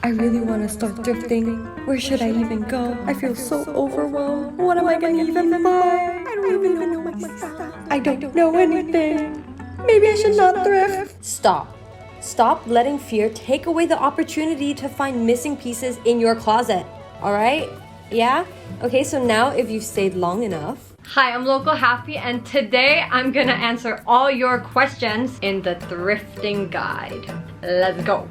I really want to start thrifting. Where should I even go? I feel so overwhelmed. What am I gonna even buy? I don't even know my style. I don't know anything. Maybe I should not thrift. Stop letting fear take away the opportunity to find missing pieces in your closet. Alright? Yeah? Okay, so now if you've stayed long enough. Hi, I'm Local Happy, and today I'm gonna answer all your questions in the thrifting guide. Let's go.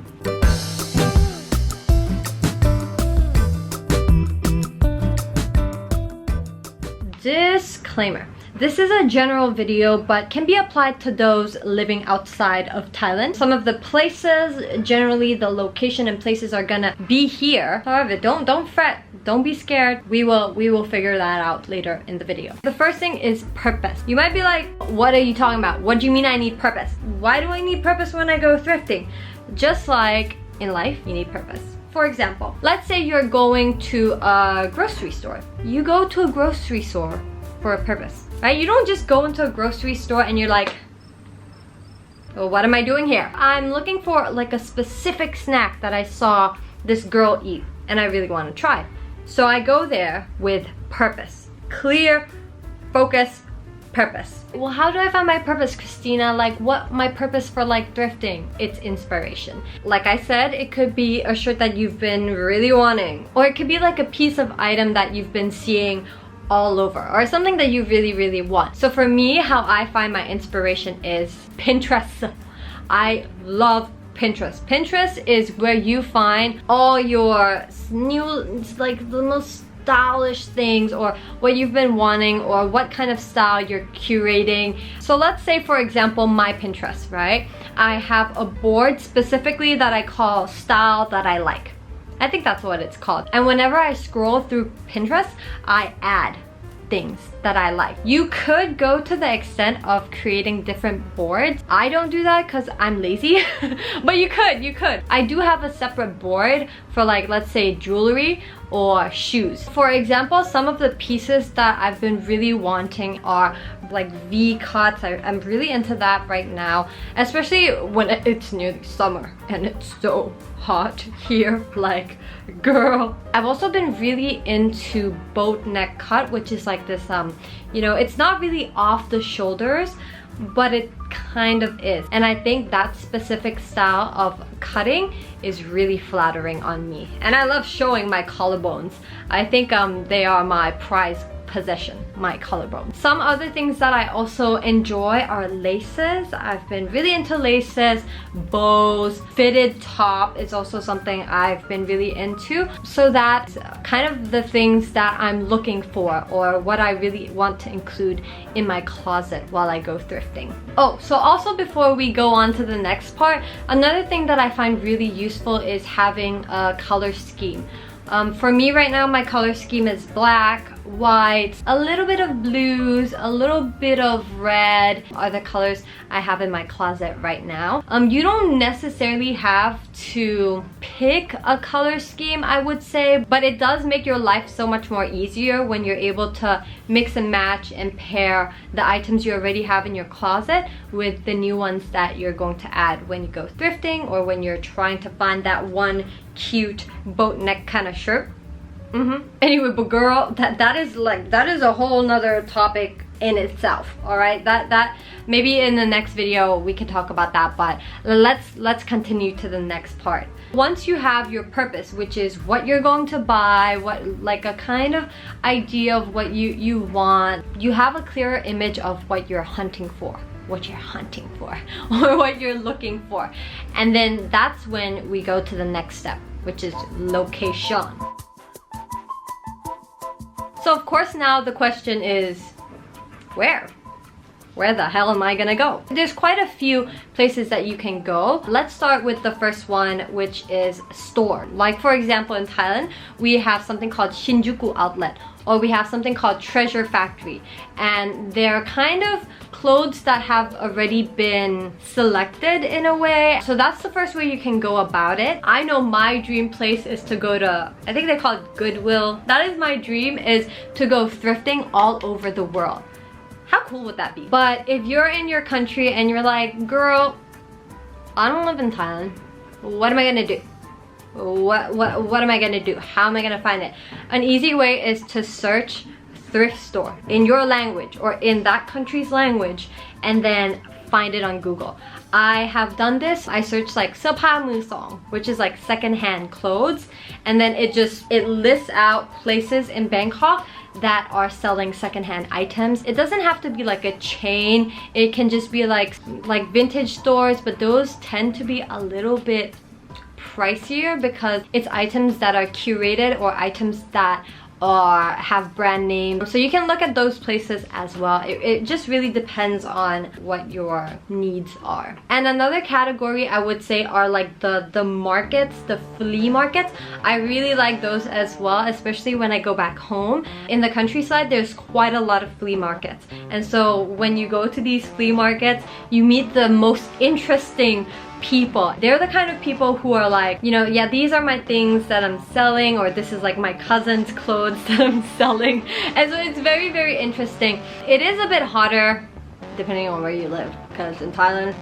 Disclaimer. This is a general video but can be applied to those living outside of Thailand. Some of the places, generally the location and places are gonna be here. However, don't fret, don't be scared. We will figure that out later in the video. The first thing is purpose. You might be like, what are you talking about? What do you mean I need purpose? Why do I need purpose when I go thrifting? Just like in life, you need purpose. For example, let's say you're going to a grocery store. You go to a grocery store for a purpose, right? You don't just go into a grocery store and you're like, well, what am I doing here? I'm looking for like a specific snack that I saw this girl eat and I really want to try. So I go there with purpose. Clear, focus, purpose. Well, how do I find my purpose, Christina? Like, what my purpose for like thrifting? It's inspiration. Like I said, it could be a shirt that you've been really wanting, or it could be like a piece of item that you've been seeing all over, or something that you really want. So for me, how I find my inspiration is Pinterest. I love Pinterest. Pinterest is where you find all your new, like the most stylish things, or what you've been wanting, or what kind of style you're curating. So let's say, for example, my Pinterest, right? I have a board specifically that I call Style That I Like. I think that's what it's called. And whenever I scroll through Pinterest, I add things that I like. You could go to the extent of creating different boards. I don't do that because I'm lazy, but you could. I do have a separate board for, like, let's say jewelry or shoes. For example, some of the pieces that I've been really wanting are like V cuts. I'm really into that right now, especially when it's nearly summer and it's so hot here. Like, girl. I've also been really into boat neck cut, which is like this you know, it's not really off the shoulders, but it kind of is. And I think that specific style of cutting is really flattering on me. And I love showing my collarbones. I think they are my prized possession, my collarbones. Some other things that I also enjoy are laces. I've been really into laces, bows, fitted top is also something I've been really into. So that's kind of the things that I'm looking for, or what I really want to include in my closet while I go thrifting. Oh, so also before we go on to the next part, another thing that I find really useful is having a color scheme. For me right now, my color scheme is black, white, a little bit of blues, a little bit of red are the colors I have in my closet right now. You don't necessarily have to pick a color scheme, I would say, but it does make your life so much more easier when you're able to mix and match and pair the items you already have in your closet with the new ones that you're going to add when you go thrifting, or when you're trying to find that one cute boat neck kind of shirt. Anyway, but girl, that is a whole nother topic in itself. All right, that maybe in the next video we can talk about that, but let's continue to the next part. Once you have your purpose, which is what you're going to buy, what, like a kind of idea of what you want, you have a clearer image of what you're hunting for, or what you're looking for. And then that's when we go to the next step, which is location. So of course now the question is, where the hell am I gonna go? There's quite a few places that you can go. Let's start with the first one, which is store. Like, for example, in Thailand, we have something called Shinjuku Outlet, or we have something called Treasure Factory, and they're kind of clothes that have already been selected in a way. So that's the first way you can go about it. I know my dream place is to go to, I think they call it Goodwill. That is my dream, is to go thrifting all over the world. How cool would that be? But if you're in your country and you're like, girl, I don't live in Thailand, what am I gonna do? what am I gonna do? How am I gonna find it? An easy way is to search thrift store in your language or in that country's language and then find it on Google. I have done this. I searched like 서파무성, which is like secondhand clothes, and then it lists out places in Bangkok that are selling secondhand items. It doesn't have to be like a chain. It can just be like vintage stores, but those tend to be a little bit pricier because it's items that are curated or items that have brand names. So you can look at those places as well. It just really depends on what your needs are. And another category I would say are like the markets, the flea markets. I really like those as well, especially when I go back home. In the countryside, there's quite a lot of flea markets. And so when you go to these flea markets, you meet the most interesting people. They're the kind of people who are like, you know, yeah, these are my things that I'm selling, or this is like my cousin's clothes that I'm selling. And so it's very, very interesting. It is a bit hotter depending on where you live, because in Thailand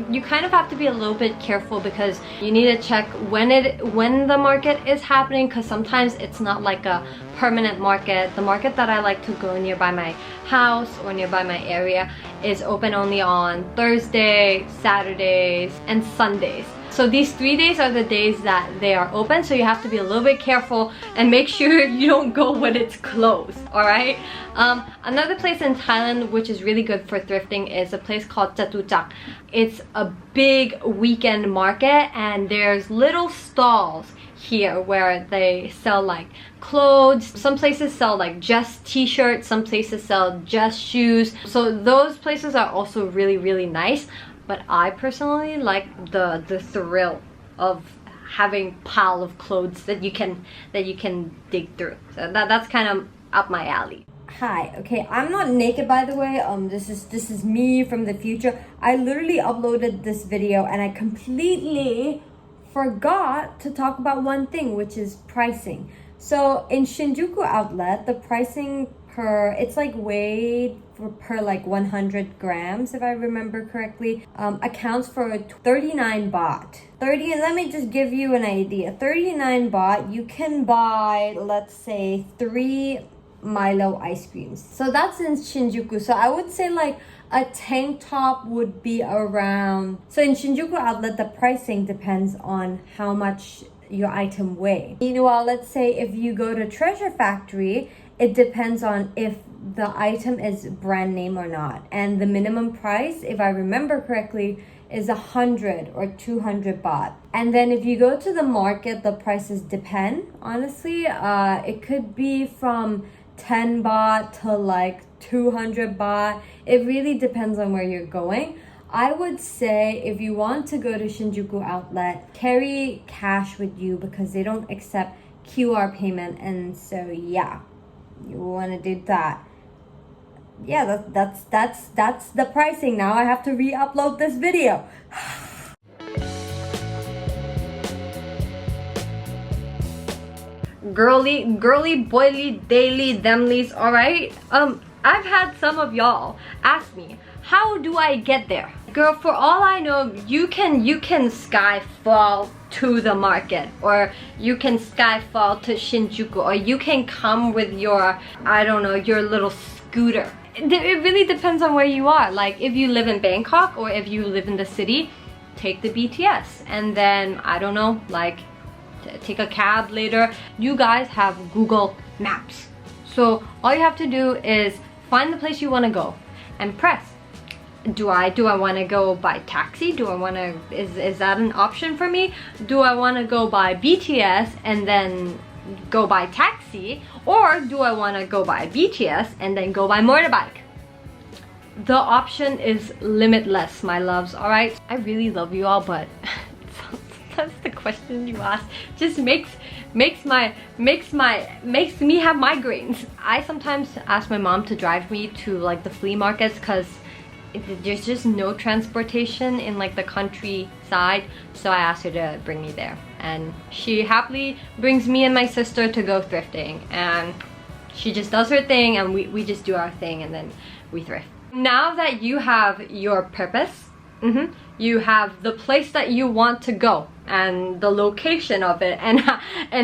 you kind of have to be a little bit careful because you need to check when the market is happening, because sometimes it's not like a permanent market. The market that I like to go nearby my house or nearby my area is open only on Thursday, Saturdays, and Sundays. So these 3 days are the days that they are open, so you have to be a little bit careful and make sure you don't go when it's closed, alright? Another place in Thailand which is really good for thrifting is a place called Jatuchak. It's a big weekend market and there's little stalls here where they sell like clothes. Some places sell like just t-shirts, some places sell just shoes. So those places are also really, really nice. But I personally like the thrill of having a pile of clothes that you can dig through. So that's kind of up my alley. Hi, okay, I'm not naked by the way. This is me from the future. I literally uploaded this video and I completely forgot to talk about one thing, which is pricing. So in Shinjuku outlet, the pricing it's like weighed per like 100 grams, if I remember correctly, accounts for 39 baht. Let me just give you an idea. 39 baht, you can buy, let's say, 3 Milo ice creams. So that's in Shinjuku. So I would say like a tank top would be around, so in Shinjuku outlet, the pricing depends on how much your item weighs. Meanwhile, let's say if you go to Treasure Factory, it depends on if the item is brand name or not. And the minimum price, if I remember correctly, is 100 or 200 baht. And then if you go to the market, the prices depend. Honestly, it could be from 10 baht to like 200 baht. It really depends on where you're going. I would say if you want to go to Shinjuku outlet, carry cash with you because they don't accept QR payment. And so yeah, you want to do that. Yeah, that's the pricing. Now I have to re-upload this video. girly, boily, daily, themlies, alright? I've had some of y'all ask me, how do I get there? Girl, for all I know, you can skyfall to the market, or you can skyfall to Shinjuku, or you can come with your, I don't know, your little scooter. It really depends on where you are. Like if you live in Bangkok or if you live in the city, take the BTS and then, I don't know, like take a cab later. You guys have Google Maps. So all you have to do is find the place you want to go and press. Do I want to go by taxi? Do I want to, is that an option for me? Do I want to go by BTS and then go by taxi? Or do I want to go by BTS and then go by motorbike? The option is limitless, my loves, alright? I really love you all, but sometimes the question you ask just makes me have migraines. I sometimes ask my mom to drive me to like the flea markets because there's just no transportation in like the countryside, so I asked her to bring me there, and she happily brings me and my sister to go thrifting, and she just does her thing and we just do our thing and then we thrift. Now that you have your purpose, You have the place that you want to go and the location of it and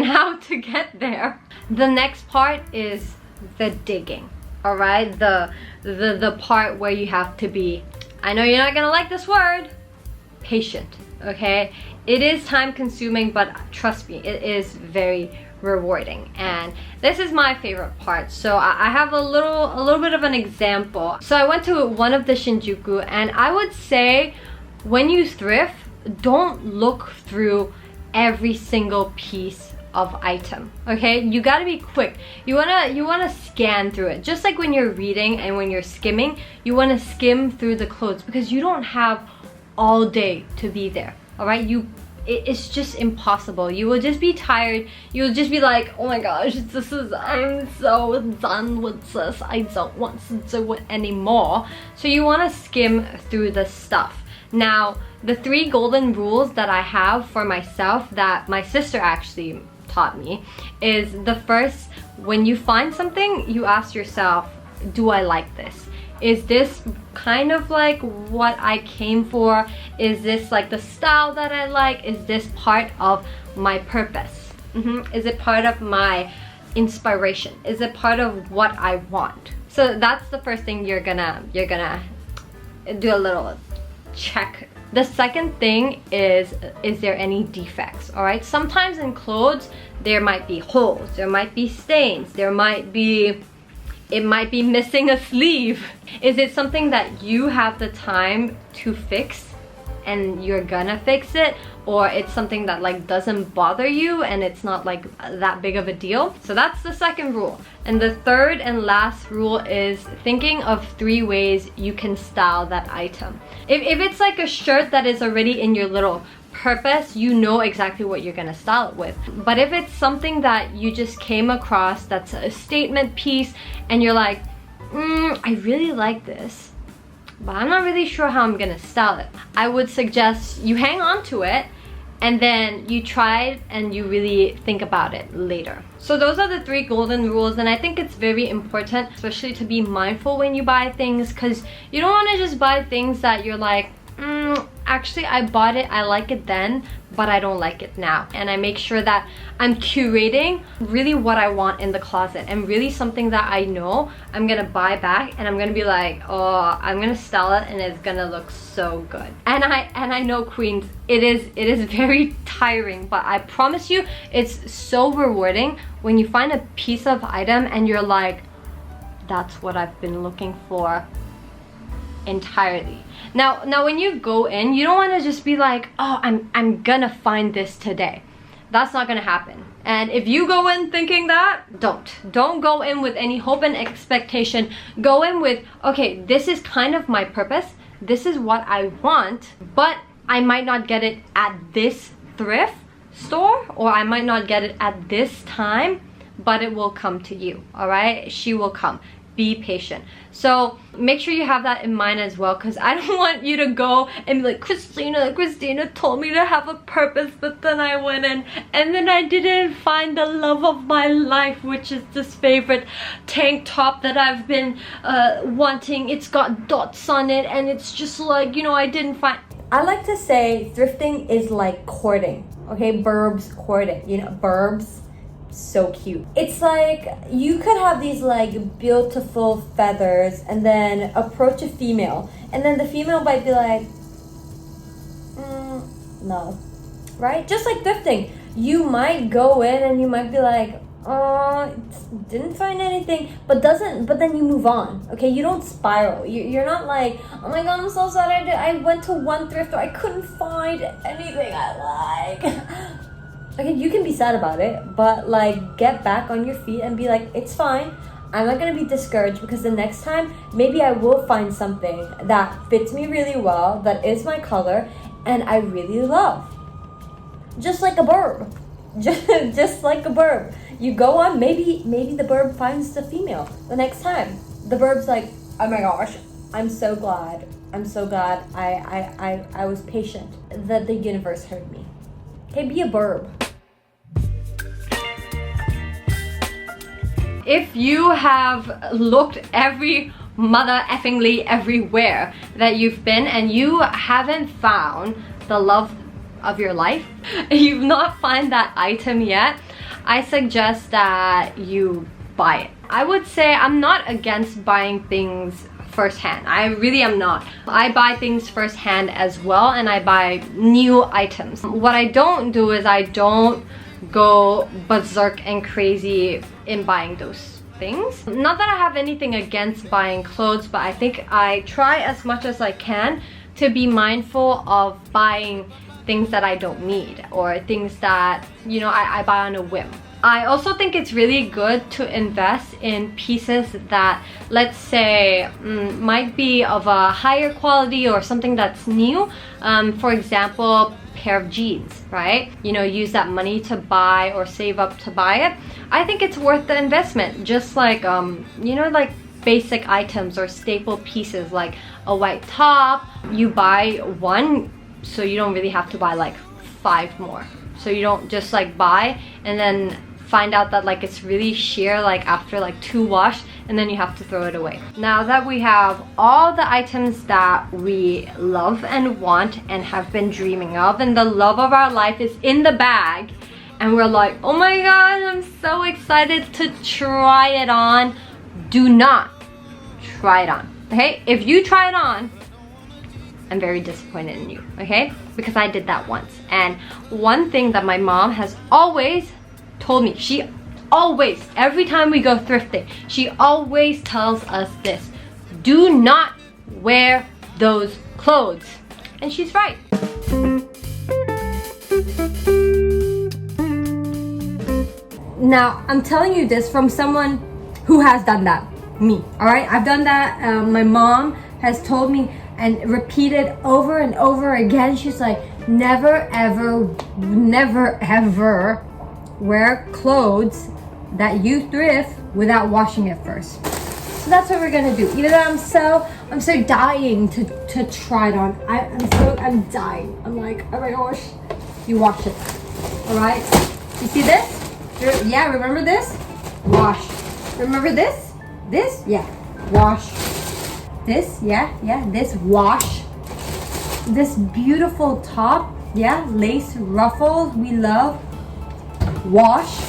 how to get there. The next part is the digging. All right, the part where you have to be, I know you're not gonna like this word, patient. Okay, it is time consuming, but trust me, it is very rewarding, and this is my favorite part. So I have a little bit of an example. So I went to one of the Shinjuku, and I would say when you thrift, don't look through every single piece of item. Okay, you got to be quick. You wanna scan through it, just like when you're reading and when you're skimming. You want to skim through the clothes because you don't have all day to be there. All right, it's just impossible. You will just be tired. You'll just be like, oh my gosh, I'm so done with this. I don't want to do it anymore. So you want to skim through the stuff. Now, the 3 golden rules that I have for myself that my sister actually taught me is the first, when you find something, you ask yourself, do I like this? Is this kind of like what I came for? Is this like the style that I like? Is this part of my purpose? Is it part of my inspiration? Is it part of what I want? So that's the first thing you're gonna do a little check. The second thing is there any defects? All right, sometimes in clothes there might be holes, there might be stains, it might be missing a sleeve. Is it something that you have the time to fix and you're gonna fix it, or it's something that like doesn't bother you and it's not like that big of a deal? So that's the second rule. And the third and last rule is thinking of 3 ways you can style that item. If it's like a shirt that is already in your little purpose, you know exactly what you're gonna style it with. But if it's something that you just came across that's a statement piece and you're like, I really like this, but I'm not really sure how I'm gonna style it, I would suggest you hang on to it and then you try it and you really think about it later. So those are the 3 golden rules, and I think it's very important, especially to be mindful when you buy things, because you don't want to just buy things that you're like, actually I bought it, I like it then, but I don't like it now. And I make sure that I'm curating really what I want in the closet, and really something that I know I'm gonna buy back and I'm gonna be like, oh, I'm gonna style it and it's gonna look so good. And I know, queens, it is very tiring, but I promise you it's so rewarding when you find a piece of item and you're like, that's what I've been looking for entirely. Now when you go in, you don't want to just be like, oh, I'm gonna find this today. That's not gonna happen. And if you go in thinking that, don't go in with any hope and expectation. Go in with, okay, this is kind of my purpose, this is what I want, but I might not get it at this thrift store, or I might not get it at this time, but it will come to you. All right, she will come. Be patient. So make sure you have that in mind as well, because I don't want you to go and be like, Christina told me to have a purpose, but then I went in and then I didn't find the love of my life, which is this favorite tank top that I've been wanting. It's got dots on it and it's just like, you know, I didn't find. I like to say thrifting is like courting. Okay, burbs courting, you know, burbs. So cute. It's like you could have these like beautiful feathers and then approach a female, and then the female might be like, no, right? Just like thrifting, you might go in and you might be like, oh, didn't find anything, but then you move on. Okay, you don't spiral. You're not like, oh my god, I'm so sorry, I went to one thrift store, I couldn't find anything I like. Okay, you can be sad about it, but like get back on your feet and be like, it's fine. I'm not gonna be discouraged, because the next time maybe I will find something that fits me really well, that is my color, and I really love. Just like a burb. Just like a burb. You go on, maybe the burb finds the female the next time. The burb's like, oh my gosh, I'm so glad I was patient, that the universe heard me. Okay, be a burb. If you have looked every mother effingly everywhere that you've been and you haven't found the love of your life, you've not found that item yet, I suggest that you buy it. I would say I'm not against buying things firsthand. I really am not. I buy things firsthand as well, and I buy new items. What I don't do is I don't go berserk and crazy in buying those things. Not that I have anything against buying clothes, but I think I try as much as I can to be mindful of buying things that I don't need, or things that, you know, I buy on a whim. I also think it's really good to invest in pieces that, let's say, might be of a higher quality or something that's new. For example, pair of jeans, right? You know, use that money to buy or save up to buy it. I think it's worth the investment. Just like, you know, like basic items or staple pieces like a white top. You buy one, so you don't really have to buy like 5 more. So you don't just like buy and then find out that like it's really sheer like after like 2 wash, and then you have to throw it away. Now that we have all the items that we love and want and have been dreaming of, and the love of our life is in the bag, and we're like, oh my god, I'm so excited to try it on, do not try it on, okay? If you try it on, I'm very disappointed in you, okay? Because I did that once. And one thing that my mom has always told me, she always, every time we go thrifting, she always tells us this: do not wear those clothes. And she's right. Now, I'm telling you this from someone who has done that, me, all right? I've done that. My mom has told me and repeated over and over again. She's like, never ever wear clothes that you thrift without washing it first. So that's what we're gonna do. Even though I'm so dying to try it on. I'm dying. I'm like, oh my gosh. You wash it. Alright? You see this? Yeah, remember this? Wash. Remember this? This? Yeah. Wash. This? Yeah, this. Wash. This beautiful top. Yeah, lace ruffles. We love. Wash.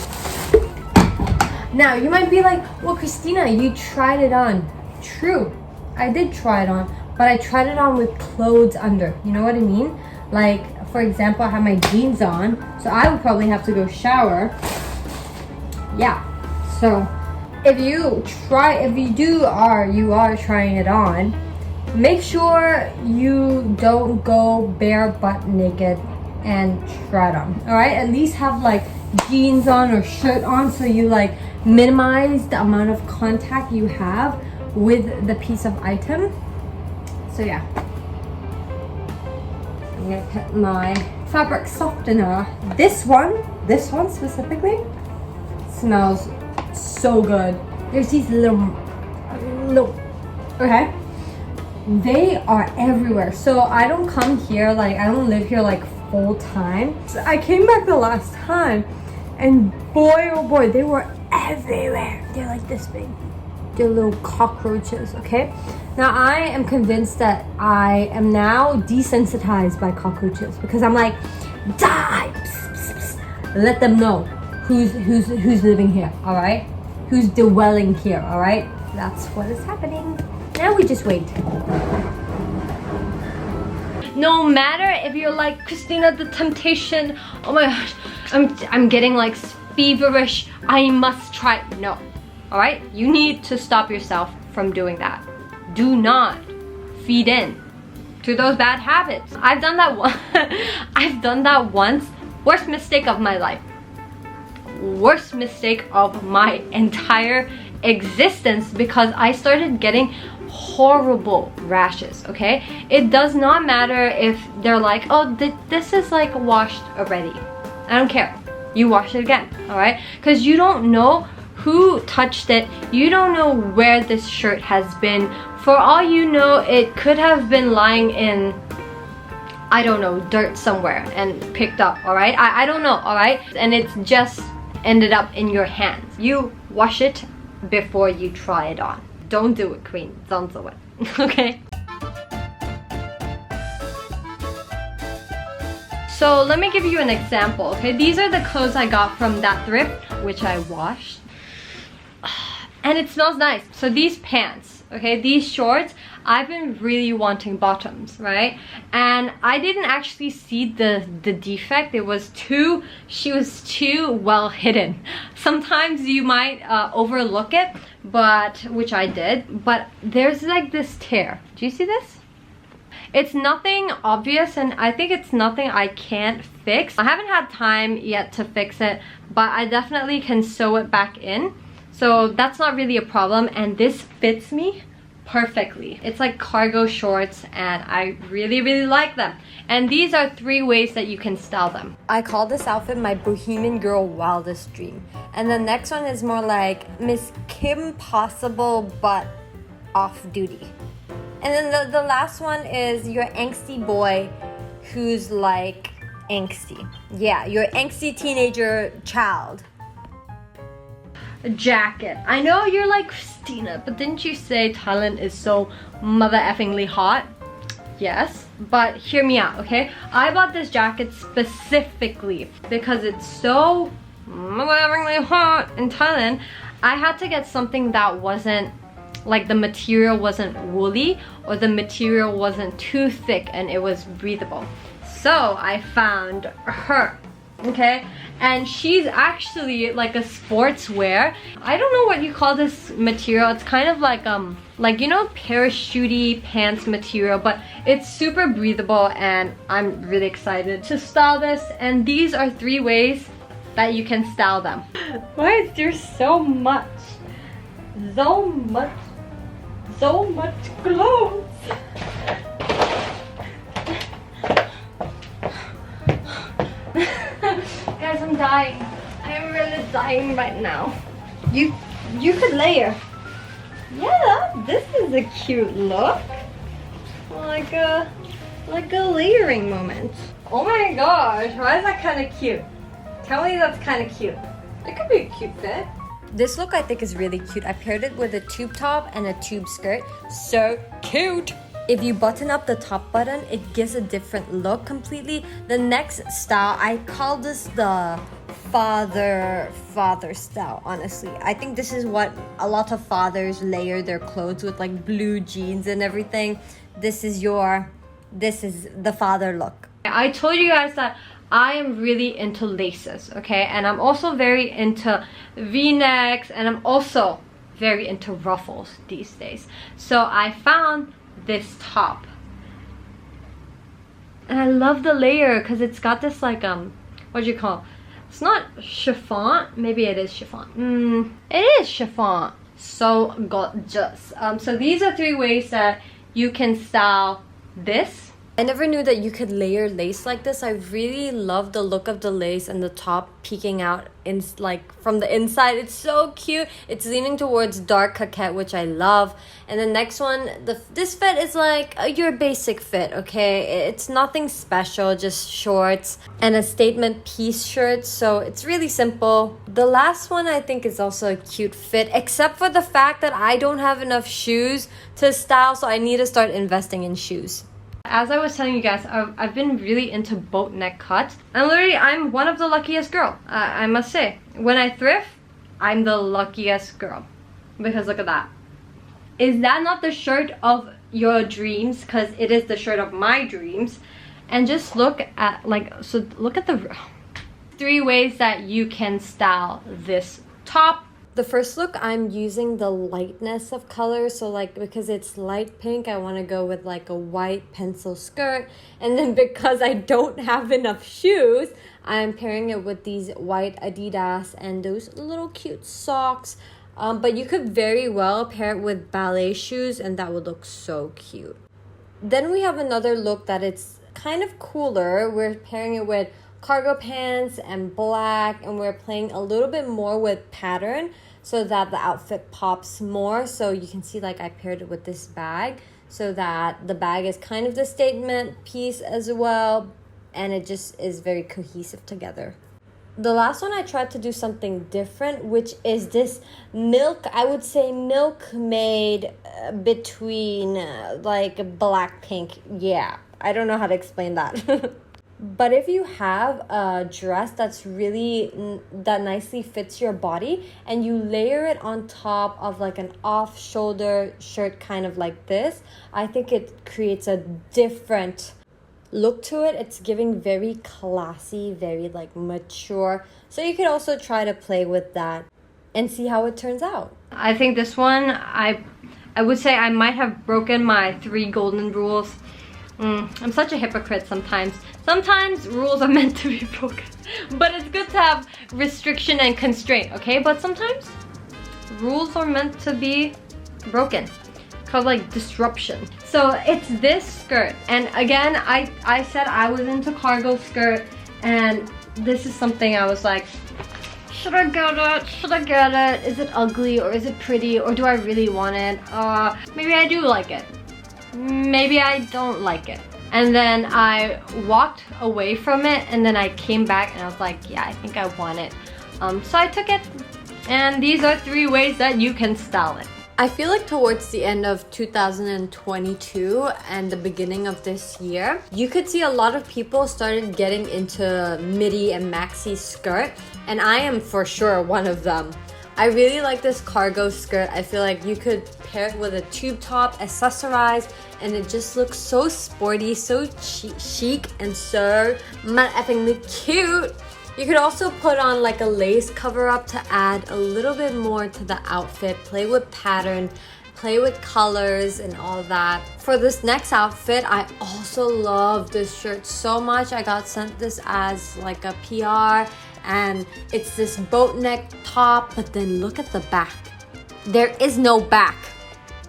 Now you might be like, well, Christina, you tried it on. True, I did try it on, but I tried it on with clothes under. You know what I mean? Like, for example, I have my jeans on, so I would probably have to go shower. Yeah, so if you are trying it on, make sure you don't go bare butt naked and try it on. All right, at least have like jeans on or shirt on, so you like minimize the amount of contact you have with the piece of item. So yeah, I'm gonna put my fabric softener. This one specifically smells so good. There's these little, okay, they are everywhere. So I don't come here, like I don't live here like full time. So I came back the last time, and boy oh boy, they were everywhere. They're like this big. They're little cockroaches, okay? Now I am convinced that I am now desensitized by cockroaches, because I'm like, die! Psst, psst, psst. Let them know who's living here, all right? Who's dwelling here, all right? That's what is happening. Now we just wait. No matter if you're like, Christina, the temptation, oh my gosh, I'm getting like feverish, I must try. No, all right? You need to stop yourself from doing that. Do not feed in to those bad habits. I've done that once. I've done that once. Worst mistake of my life. Worst mistake of my entire existence, because I started getting horrible rashes, okay? It does not matter if they're like, oh, this is like washed already. I don't care. You wash it again, all right? Because you don't know who touched it. You don't know where this shirt has been. For all you know, it could have been lying in, I don't know, dirt somewhere and picked up, all right? I don't know, all right? And it's just ended up in your hands. You wash it before you try it on. Don't do it, queen. Don't do it. Okay? So let me give you an example, okay? These are the clothes I got from that thrift, which I washed. And it smells nice. So these pants, okay, these shorts, I've been really wanting bottoms, right? And I didn't actually see the defect. She was too well hidden. Sometimes you might overlook it, which I did, but there's like this tear. Do you see this? It's nothing obvious, and I think it's nothing I can't fix. I haven't had time yet to fix it, but I definitely can sew it back in. So that's not really a problem, and this fits me perfectly. It's like cargo shorts, and I really, really like them. And these are 3 ways that you can style them. I call this outfit my Bohemian Girl wildest dream. And the next one is more like Miss Kim Possible, but off duty. And then the last one is your angsty boy who's like angsty. Yeah, your angsty teenager child. A jacket. I know you're like, Christina, but didn't you say Thailand is so mother effingly hot? Yes, but hear me out, okay? I bought this jacket specifically because it's so mother effingly hot in Thailand. I had to get something that wasn't like the material wasn't woolly or the material wasn't too thick and it was breathable. So I found her, okay? And she's actually like a sportswear. I don't know what you call this material. It's kind of like you know, parachute pants material, but it's super breathable and I'm really excited to style this. And these are 3 ways that you can style them. Why is there so much clothes? Guys, I'm dying. I'm really dying right now. You could layer. Yeah, this is a cute look. Like a layering moment. Oh my gosh, why is that kind of cute? Tell me that's kind of cute. It could be a cute fit. This look I think is really cute. I paired it with a tube top and a tube skirt. So cute! If you button up the top button, it gives a different look completely. The next style, I call this the father style, honestly. I think this is what a lot of fathers layer their clothes with, like blue jeans and everything. This is the father look. I told you guys that I am really into laces, okay? And I'm also very into V-necks, and I'm also very into ruffles these days. So I found this top. And I love the layer because it's got this like, what do you call it? It's not chiffon. Maybe it is chiffon. It is chiffon. So gorgeous. So these are 3 ways that you can style this. I never knew that you could layer lace like this. I really love the look of the lace and the top peeking out in like from the inside. It's so cute. It's leaning towards dark coquette, which I love. And the next one, this fit is like your basic fit, okay? It's nothing special, just shorts and a statement piece shirt. So it's really simple. The last one I think is also a cute fit, except for the fact that I don't have enough shoes to style, so I need to start investing in shoes. As I was telling you guys, I've been really into boat neck cuts. And literally, I'm one of the luckiest girl, I must say. When I thrift, I'm the luckiest girl. Because look at that. Is that not the shirt of your dreams? Because it is the shirt of my dreams. And just look at, look at the 3 ways that you can style this top. The first look, I'm using the lightness of color. So like, because it's light pink, I want to go with like a white pencil skirt. And then because I don't have enough shoes, I'm pairing it with these white Adidas and those little cute socks. But you could very well pair it with ballet shoes and that would look so cute. Then we have another look that it's kind of cooler. We're pairing it with cargo pants and black, and we're playing a little bit more with pattern so that the outfit pops more. So you can see like I paired it with this bag so that the bag is kind of the statement piece as well, and it just is very cohesive together. The last one I tried to do something different, which is this milk, I would say milk made between like black pink. Yeah, I don't know how to explain that. But if you have a dress that's really, that nicely fits your body, and you layer it on top of like an off-shoulder shirt kind of like this, I think it creates a different look to it. It's giving very classy, very like mature. So you could also try to play with that and see how it turns out. I think this one, I would say I might have broken my 3 golden rules. I'm such a hypocrite sometimes. Sometimes rules are meant to be broken. But it's good to have restriction and constraint, okay? But sometimes rules are meant to be broken. Called like disruption. So it's this skirt. And again, I said I was into cargo skirt, and this is something I was like, should I get it? Should I get it? Is it ugly or is it pretty, or do I really want it? Maybe I do like it. Maybe I don't like it. And then I walked away from it, and then I came back and I was like, yeah, I think I want it. So I took it, and these are 3 ways that you can style it. I feel like towards the end of 2022 and the beginning of this year, you could see a lot of people started getting into midi and maxi skirt, and I am for sure one of them. I really like this cargo skirt. I feel like you could pair it with a tube top, accessorize, and it just looks so sporty, so chic, and so effingly cute. You could also put on like a lace cover up to add a little bit more to the outfit, play with pattern, play with colors and all that. For this next outfit, I also love this shirt so much. I got sent this as like a PR, and it's this boat neck top, but then look at the back. There is no back.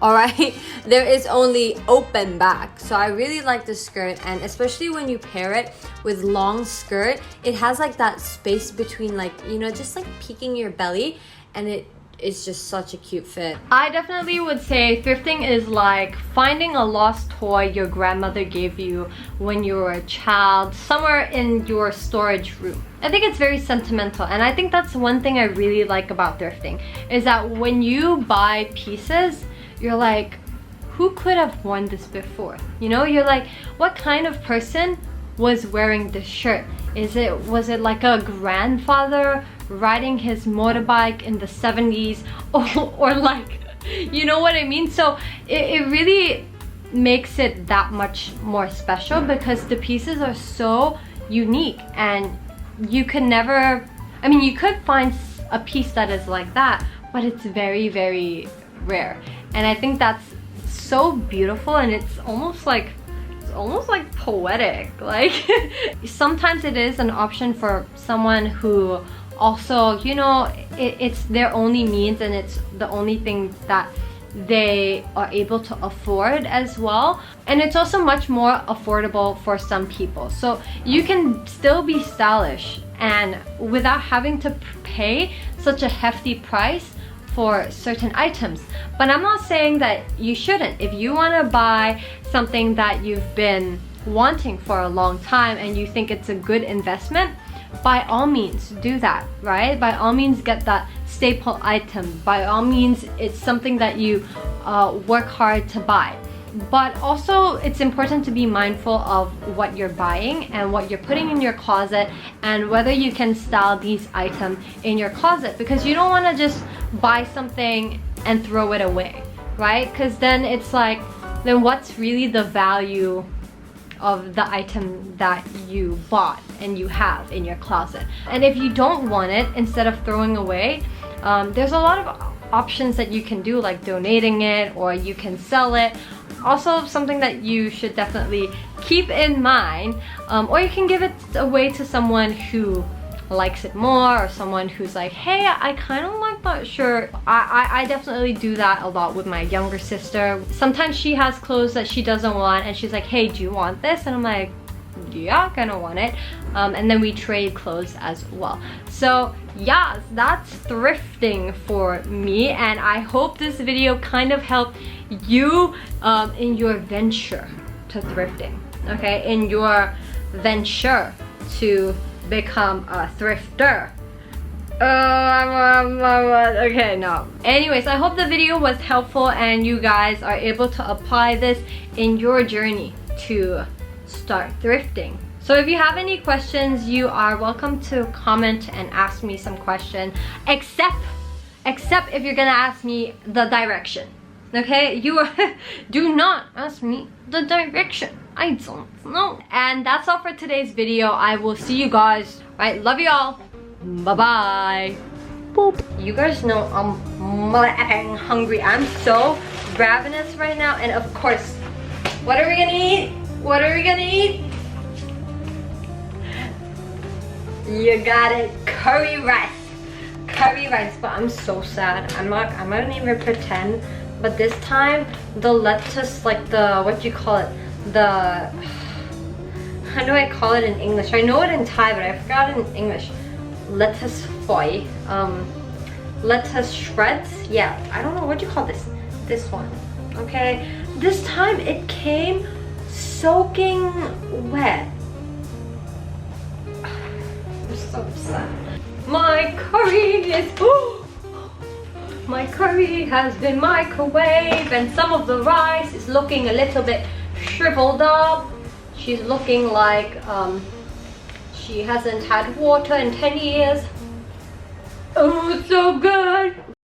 Alright, there is only open back. So I really like this skirt, and especially when you pair it with long skirt, it has like that space between, like, you know, just like peeking your belly, and it's just such a cute fit. I definitely would say thrifting is like finding a lost toy your grandmother gave you when you were a child, somewhere in your storage room. I think it's very sentimental, and I think that's one thing I really like about thrifting, is that when you buy pieces, you're like, who could have worn this before? You know, you're like, what kind of person was wearing this shirt? Was it like a grandfather riding his motorbike in the 70s, or like, you know what I mean? So it really makes it that much more special, because the pieces are so unique, and you can never, I mean, you could find a piece that is like that, but it's very, very rare. And I think that's so beautiful, and it's almost like poetic. Like sometimes it is an option for someone who also, you know, it's their only means, and it's the only thing that they are able to afford as well. And it's also much more affordable for some people, so you can still be stylish and without having to pay such a hefty price for certain items. But I'm not saying that you shouldn't. If you want to buy something that you've been wanting for a long time and you think it's a good investment, by all means do that, right? By all means get that staple item. By all means, it's something that you work hard to buy. But also, it's important to be mindful of what you're buying and what you're putting in your closet, and whether you can style these items in your closet, because you don't want to just buy something and throw it away, right? Because then it's like, then what's really the value of the item that you bought and you have in your closet? And if you don't want it, instead of throwing away, there's a lot of options that you can do, like donating it, or you can sell it. Also something that you should definitely keep in mind, or you can give it away to someone who likes it more, or someone who's like, hey, I kind of like that shirt. I definitely do that a lot with my younger sister. Sometimes she has clothes that she doesn't want, and she's like, hey, do you want this? And I'm like, yeah, I kind of want it. And then we trade clothes as well. So yeah, that's thrifting for me, and I hope this video kind of helped you in your venture to thrifting, okay? In your venture to become a thrifter. Okay, no. Anyways, I hope the video was helpful and you guys are able to apply this in your journey to start thrifting. So if you have any questions, you are welcome to comment and ask me some question, except if you're gonna ask me the direction. Okay, you do not ask me the direction. I don't know. And that's all for today's video. I will see you guys. Alright, love you all. Bye bye. Boop. You guys know I'm hungry. I'm so ravenous right now. And of course, what are we gonna eat? What are we gonna eat? You got it, curry rice. Curry rice, but I'm so sad. I'm not gonna even pretend. But this time, the lettuce, like the, what do you call it? The, how do I call it in English? I know it in Thai, but I forgot it in English. Lettuce foy. Lettuce shreds. Yeah, I don't know, what do you call this? This one, okay? This time it came soaking wet. I'm so upset. My curry is, my curry has been microwaved and some of the rice is looking a little bit shriveled up. She's looking like she hasn't had water in 10 years. Oh, it's so good.